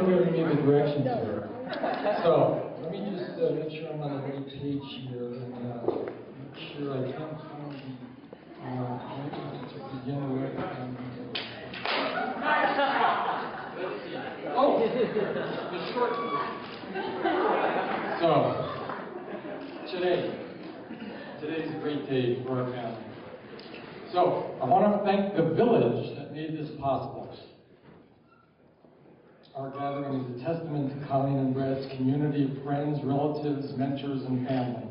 You're giving me the directions here. So, let me just make sure I'm on the right page here and make sure I can't find the to begin with. Oh, the short So, today's a great day for our family. So, I want to thank the village that made this possible. Our gathering is a testament to Colleen and Brad's community of friends, relatives, mentors, and family.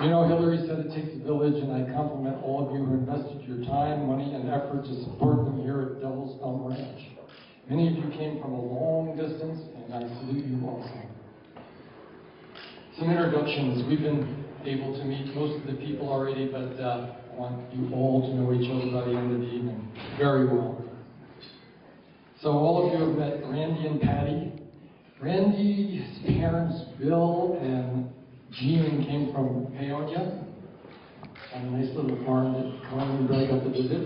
You know, Hillary said it takes a village, and I compliment all of you who invested your time, money, and effort to support them here at Devil's Thumb Ranch. Many of you came from a long distance, and I salute you also. Some introductions. We've been able to meet most of the people already, but I want you all to know each other by the end of the evening very well. So all of you have met Randy and Patty. Randy's parents, Bill and Jean, came from Paonia, on a nice little farm that Colleen and Brad got to visit.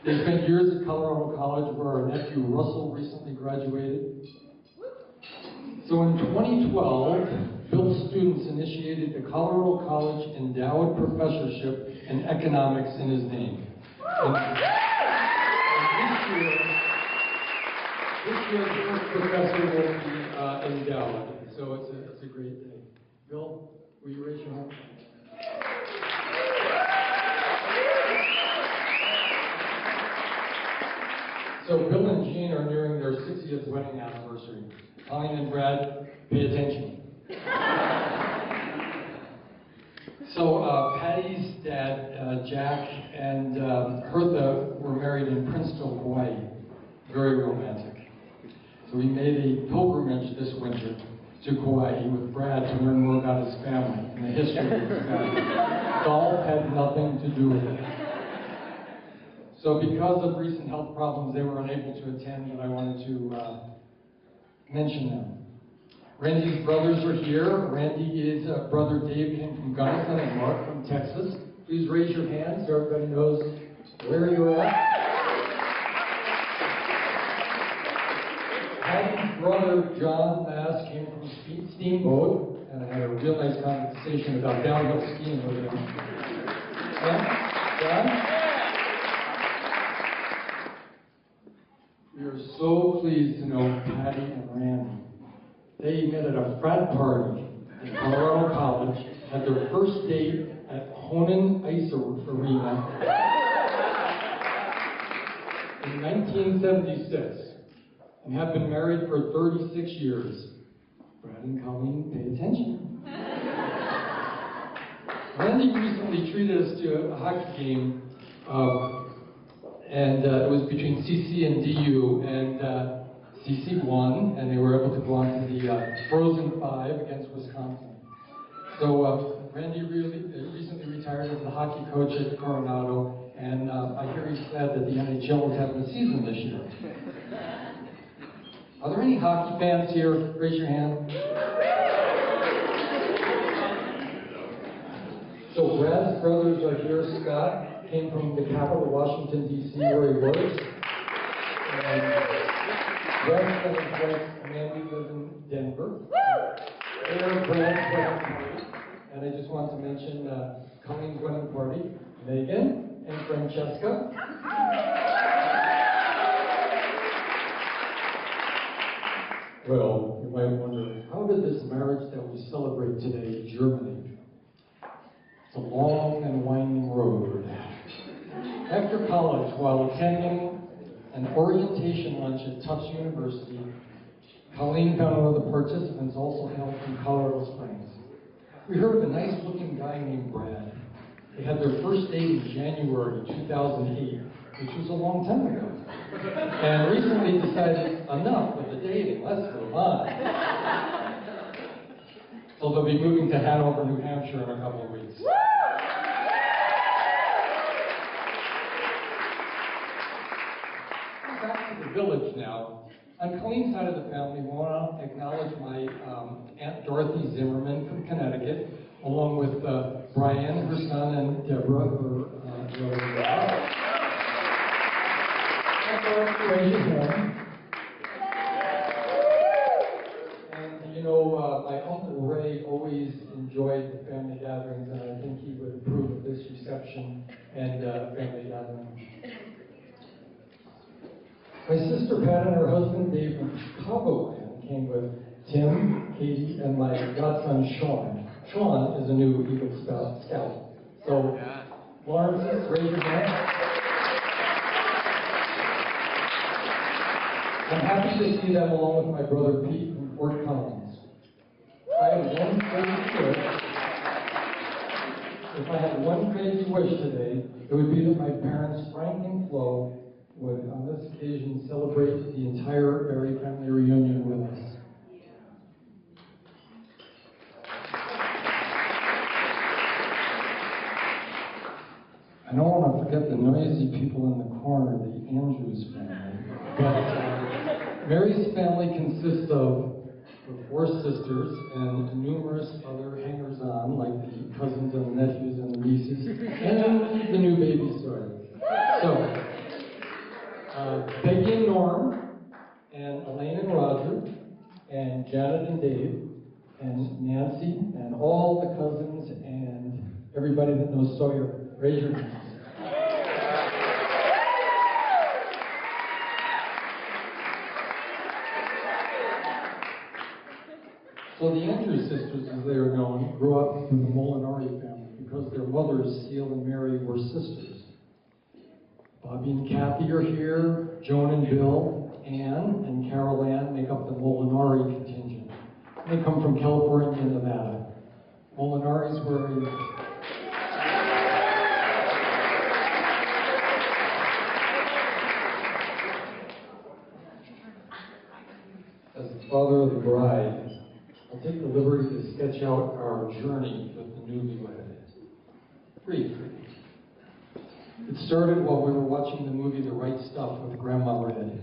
They spent years at Colorado College, where our nephew Russell recently graduated. So in 2012, Bill's students initiated the Colorado College Endowed Professorship in Economics in his name. This year, the first professor will be endowed, so it's a great day. Bill, will you raise your hand? So Bill and Jean are nearing their 60th wedding anniversary. Colleen and Brad, pay attention. So Patty's dad, Jack, and Hertha were married in Princeville, Hawaii. Very romantic. So we made a pilgrimage this winter to Kauai with Brad to learn more about his family and the history of his family. Golf had nothing to do with it. So because of recent health problems, they were unable to attend, but I wanted to mention them. Randy's brothers are here. Randy's brother Dave came from Gunnison and Mark from Texas. Please raise your hands so everybody knows where you're at. Patty's brother, John Mass, came from Steamboat, and I had a real nice conversation about downhill skiing with him. John? We are so pleased to know Patty and Randy. They met at a frat party at Colorado College, had their first date at Honan Ice Arena in 1976. And have been married for 36 years. Brad and Colleen, pay attention. Randy recently treated us to a hockey game, and it was between CC and DU, and CC won, and they were able to go on to the Frozen Five against Wisconsin. So Randy recently retired as the hockey coach at Coronado, and I hear he's glad that the NHL is having a season this year. Are there any hockey fans here? Raise your hand. So Brad's brothers are here. Scott came from the capital, Washington, D.C., where he works. And Brad's cousin's wife, Mandy, lives in Denver. They're Brad's wedding party. And I just want to mention Colleen's wedding party, Megan and Francesca. Well, you might wonder, how did this marriage that we celebrate today germinate? It's a long and winding road. After college, while attending an orientation lunch at Tufts University, Colleen found one of the participants also hailed from Colorado Springs. We heard of a nice-looking guy named Brad. They had their first date in January 2008, which was a long time ago. And recently decided, enough with the dating, let's move on. So they'll be moving to Hanover, New Hampshire in a couple of weeks. Back to the village now. On Colleen's side of the family, we want to acknowledge my Aunt Dorothy Zimmerman from Connecticut, along with Brian, her son, and Deborah, her brother-in-law. Raise your hand. And you know, my Uncle Ray always enjoyed the family gatherings, and I think he would approve of this reception and family gathering. My sister Pat and her husband Dave from Chicagoland came with Tim, Katie, and my godson Sean. Sean is a new Eagle Scout. So, Lawrence, raise your hand. I'm happy to see them along with my brother Pete from Fort Collins. I have one crazy wish. If I had one crazy wish today, it would be that my parents, Frank and Flo, would on this occasion celebrate the entire Berry family reunion with us. I don't want to forget the noisy people in the corner, the Andrews family. But Mary's family consists of her 4 sisters and numerous other hangers-on, like the cousins and the nephews and the nieces, and the new baby story. So, Peggy and Norm, and Elaine and Roger, and Janet and Dave, and Nancy, and all the cousins, and everybody that knows Sawyer. Raise your hands. So the Andrews sisters, as they are known, grew up in the Molinari family because their mothers, Seal and Mary, were sisters. Bobby and Kathy are here, Joan and Bill, Ann and Carol Ann make up the Molinari contingent. They come from California and Nevada. Molinaris were as the father of the bride, I'll take the liberty to sketch out our journey with the newlywed. Briefly. It started while we were watching the movie The Right Stuff with Grandma Red.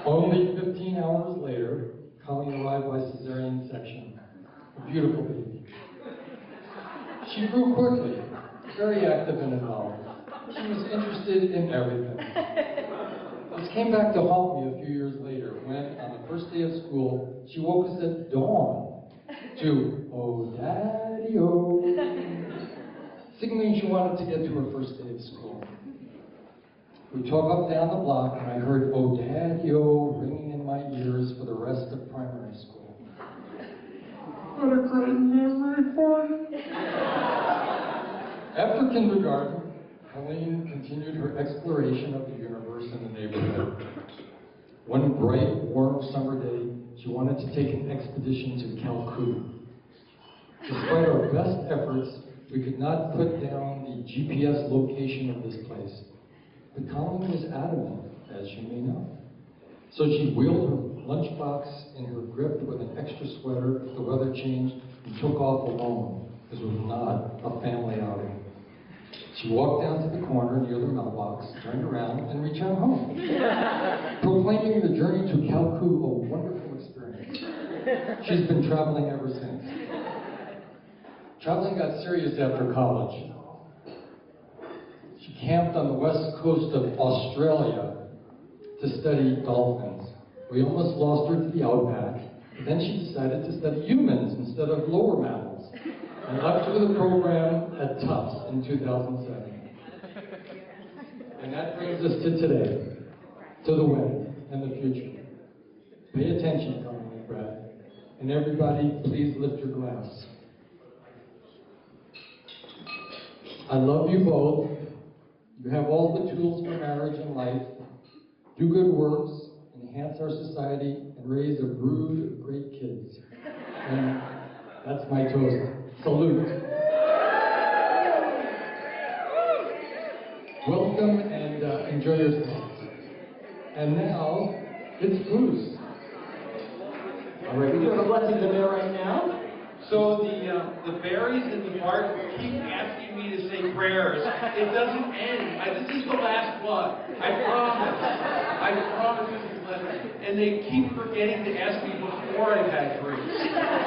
Only 15 hours later, Colleen arrived by cesarean section. A beautiful baby. She grew quickly, very active and involved. She was interested in everything. This came back to haunt me a few years later when, on the first day of school, she woke us at dawn to, "Oh, Daddy, oh," signaling she wanted to get to her first day of school. We talked up down the block and I heard "Oh, Daddy, oh" ringing in my ears for the rest of primary school. What a great memory for me. After kindergarten, Colleen continued her exploration of the universe and the neighborhood. One bright, warm summer day, she wanted to take an expedition to Calcutta. Despite our best efforts, we could not put down the GPS location of this place. But Colleen was adamant, as you may know. So she wheeled her lunchbox in her grip with an extra sweater if the weather changed and took off alone. This was not a family outing. She walked down to the corner near the mailbox, turned around, and returned home, proclaiming the journey to Calcutta a wonderful experience. She's been traveling ever since. Traveling got serious after college. She camped on the west coast of Australia to study dolphins. We almost lost her to the outback, but then she decided to study humans instead of lower mammals, and left with a program at Tufts in 2007. And that brings us to today, to the wedding and the future. Pay attention, Colleen and Brad, and everybody, please lift your glass. I love you both. You have all the tools for marriage and life. Do good works, enhance our society, and raise a brood of great kids. And that's my toast. Salute. Welcome and enjoy yourselves. And now, it's Bruce. All right, we're doing a blessing in there right now. So the Berries in the park keep asking me to say prayers. It doesn't end. This is the last one. I promise. I promise this is the last one. And they keep forgetting to ask me before I've had drinks.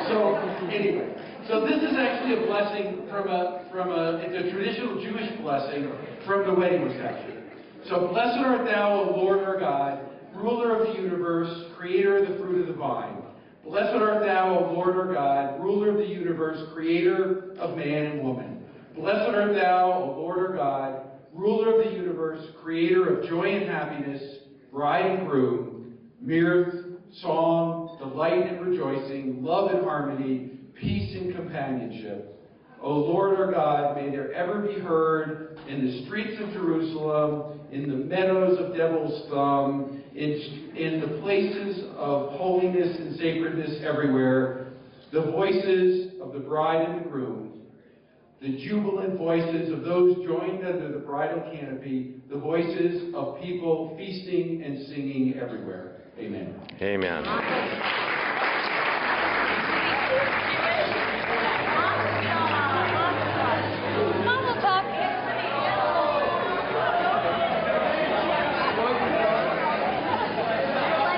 So anyway, so this is actually a blessing it's a traditional Jewish blessing from the wedding reception. So blessed art thou, O Lord our God, ruler of the universe, creator of the fruit of the vine. Blessed art thou, O Lord our God, ruler of the universe, creator of man and woman. Blessed art thou, O Lord our God, ruler of the universe, creator of joy and happiness, bride and groom, mirth, song, delight and rejoicing, love and harmony, peace and companionship. O Lord our God, may there ever be heard in the streets of Jerusalem, in the meadows of Devil's Thumb, in the places of holiness and sacredness everywhere, the voices of the bride and the groom, the jubilant voices of those joined under the bridal canopy, the voices of people feasting and singing everywhere. Amen. Amen.